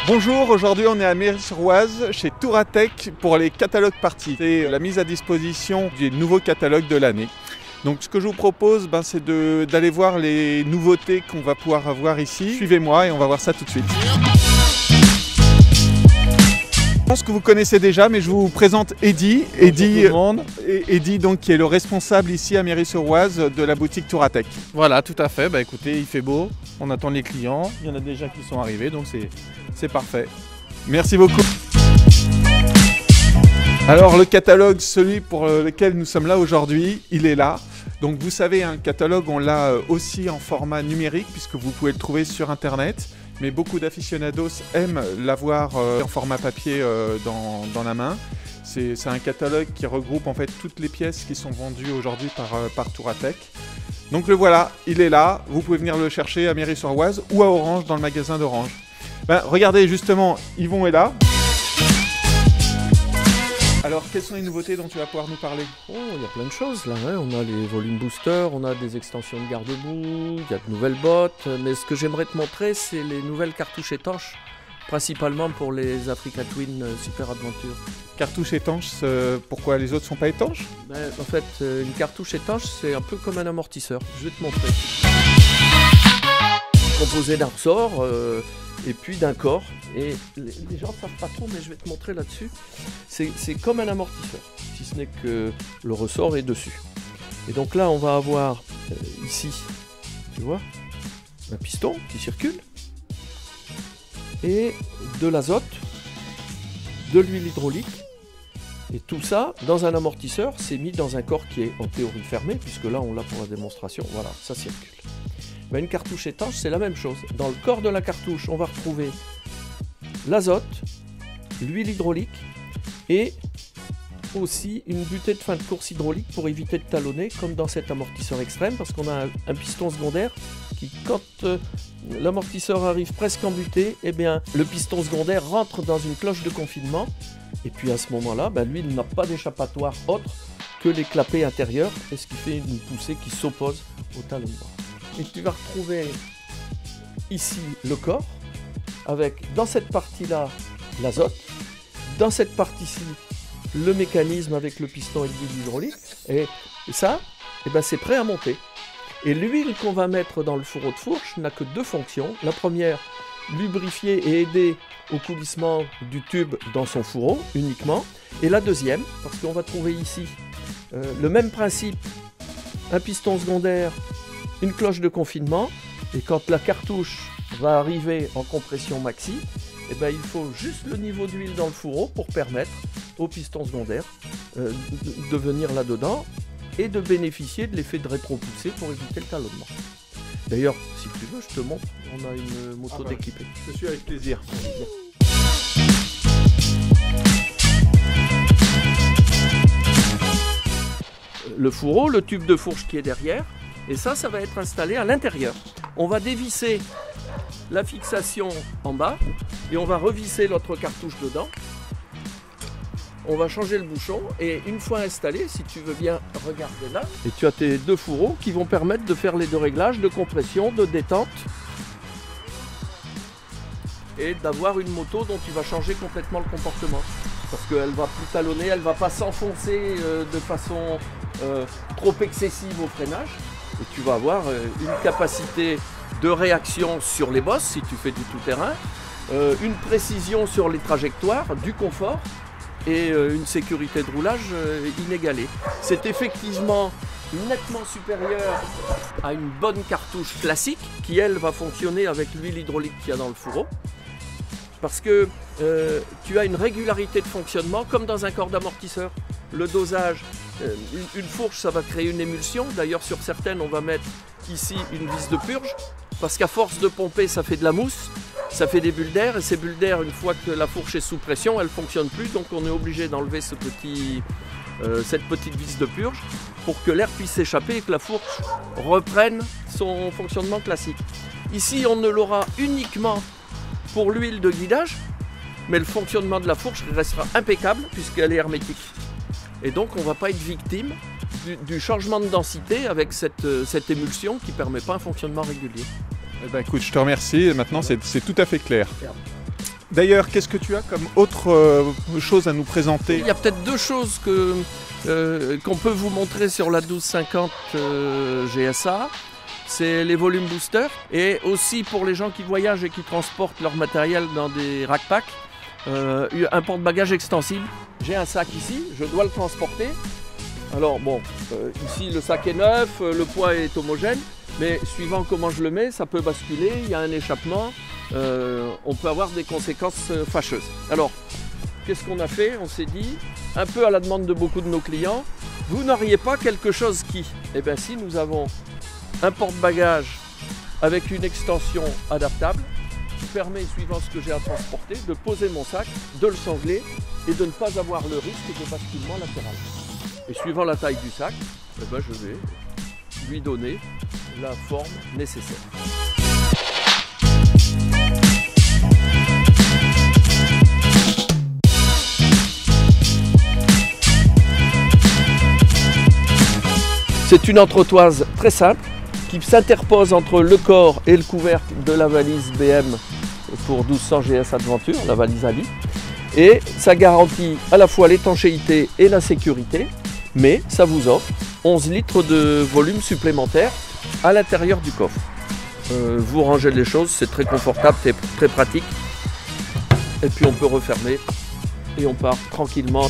Bonjour, aujourd'hui on est à Méry-sur-Oise chez Touratech pour les catalogues parties. C'est la mise à disposition du nouveau catalogue de l'année. Donc ce que je vous propose, c'est d'aller voir les nouveautés qu'on va pouvoir avoir ici. Suivez-moi et on va voir ça tout de suite. Je pense que vous connaissez déjà, mais je vous présente Eddy. Eddy donc, qui est le responsable ici à Méry-sur-Oise de la boutique Touratech. Voilà, tout à fait. Écoutez, il fait beau, on attend les clients, il y en a déjà qui sont arrivés, donc c'est parfait. Merci beaucoup. Alors le catalogue, celui pour lequel nous sommes là aujourd'hui, il est là. Donc vous savez, un catalogue, on l'a aussi en format numérique puisque vous pouvez le trouver sur internet. Mais beaucoup d'aficionados aiment l'avoir en format papier dans la main. C'est un catalogue qui regroupe en fait toutes les pièces qui sont vendues aujourd'hui par Touratech. Donc le voilà, il est là. Vous pouvez venir le chercher à Méry-sur-Oise ou à Orange dans le magasin d'Orange. Regardez justement, Yvon est là. Alors, quelles sont les nouveautés dont tu vas pouvoir nous parler? Oh, il y a plein de choses là, hein. On a les volume boosters, on a des extensions de garde-boue, il y a de nouvelles bottes, mais ce que j'aimerais te montrer, c'est les nouvelles cartouches étanches, principalement pour les Africa Twin Super Adventure. Cartouches étanches, pourquoi les autres ne sont pas étanches? En fait, une cartouche étanche, c'est un peu comme un amortisseur. Je vais te montrer. Composé d'un ressort et puis d'un corps. Et les gens ne savent pas trop, mais je vais te montrer là-dessus. C'est comme un amortisseur, si ce n'est que le ressort est dessus. Et donc là, on va avoir ici, tu vois, un piston qui circule, et de l'azote, de l'huile hydraulique, et tout ça, dans un amortisseur, c'est mis dans un corps qui est en théorie fermé, puisque là, on l'a pour la démonstration, voilà, ça circule. Une cartouche étanche, c'est la même chose. Dans le corps de la cartouche, on va retrouver l'azote, l'huile hydraulique et aussi une butée de fin de course hydraulique pour éviter de talonner, comme dans cet amortisseur extrême, parce qu'on a un piston secondaire qui, quand l'amortisseur arrive presque en butée, eh bien, le piston secondaire rentre dans une cloche de confinement, et puis à ce moment-là, l'huile n'a pas d'échappatoire autre que les clapets intérieurs, et ce qui fait une poussée qui s'oppose au talonnement. Et tu vas retrouver ici le corps, avec dans cette partie-là l'azote, dans cette partie-ci le mécanisme avec le piston et l'huile hydraulique, et ça, c'est prêt à monter. Et l'huile qu'on va mettre dans le fourreau de fourche n'a que deux fonctions. La première, lubrifier et aider au coulissement du tube dans son fourreau uniquement. Et la deuxième, parce qu'on va trouver ici le même principe, un piston secondaire, une cloche de confinement, et quand la cartouche va arriver en compression maxi, il faut juste le niveau d'huile dans le fourreau pour permettre au piston secondaire de venir là-dedans et de bénéficier de l'effet de rétropoussée pour éviter le talonnement. D'ailleurs, si tu veux, je te montre, on a une moto d'équipée. Je suis avec plaisir. Le fourreau, le tube de fourche qui est derrière, et ça va être installé à l'intérieur. On va dévisser la fixation en bas et on va revisser notre cartouche dedans. On va changer le bouchon et une fois installé, si tu veux bien regarder là, et tu as tes deux fourreaux qui vont permettre de faire les deux réglages de compression, de détente et d'avoir une moto dont tu vas changer complètement le comportement. Parce qu'elle va plus talonner, elle ne va pas s'enfoncer de façon trop excessive au freinage. Et tu vas avoir une capacité de réaction sur les bosses si tu fais du tout-terrain, une précision sur les trajectoires, du confort et une sécurité de roulage inégalée. C'est effectivement nettement supérieur à une bonne cartouche classique qui, elle, va fonctionner avec l'huile hydraulique qu'il y a dans le fourreau. Parce que tu as une régularité de fonctionnement comme dans un corps d'amortisseur. Le dosage, une fourche, ça va créer une émulsion. D'ailleurs, sur certaines, on va mettre ici une vis de purge. Parce qu'à force de pomper, ça fait de la mousse, ça fait des bulles d'air. Et ces bulles d'air, une fois que la fourche est sous pression, elle ne fonctionne plus. Donc on est obligé d'enlever cette petite vis de purge pour que l'air puisse s'échapper et que la fourche reprenne son fonctionnement classique. Ici, on ne l'aura uniquement pour l'huile de guidage, mais le fonctionnement de la fourche restera impeccable puisqu'elle est hermétique. Et donc on ne va pas être victime du changement de densité avec cette émulsion qui ne permet pas un fonctionnement régulier. Écoute, je te remercie. Maintenant, c'est tout à fait clair. D'ailleurs, qu'est-ce que tu as comme autre chose à nous présenter? Il y a peut-être deux choses qu'on peut vous montrer sur la 1250 GSA. C'est les volume boosters et aussi pour les gens qui voyagent et qui transportent leur matériel dans des rack-packs, un porte-bagages extensible. J'ai un sac ici, je dois le transporter. Alors bon, ici le sac est neuf, le poids est homogène, mais suivant comment je le mets, ça peut basculer, il y a un échappement, on peut avoir des conséquences fâcheuses. Alors, qu'est-ce qu'on a fait? On s'est dit, un peu à la demande de beaucoup de nos clients, vous n'auriez pas quelque chose qui? Eh bien si, nous avons un porte-bagages avec une extension adaptable qui permet, suivant ce que j'ai à transporter, de poser mon sac, de le sangler et de ne pas avoir le risque de basculement latéral. Et suivant la taille du sac, eh ben, je vais lui donner la forme nécessaire. C'est une entretoise très simple qui s'interpose entre le corps et le couvercle de la valise BM pour 1200 GS Adventure, la valise Ali. Et ça garantit à la fois l'étanchéité et la sécurité, mais ça vous offre 11 litres de volume supplémentaire à l'intérieur du coffre. Vous rangez les choses, c'est très confortable, c'est très pratique. Et puis on peut refermer et on part tranquillement.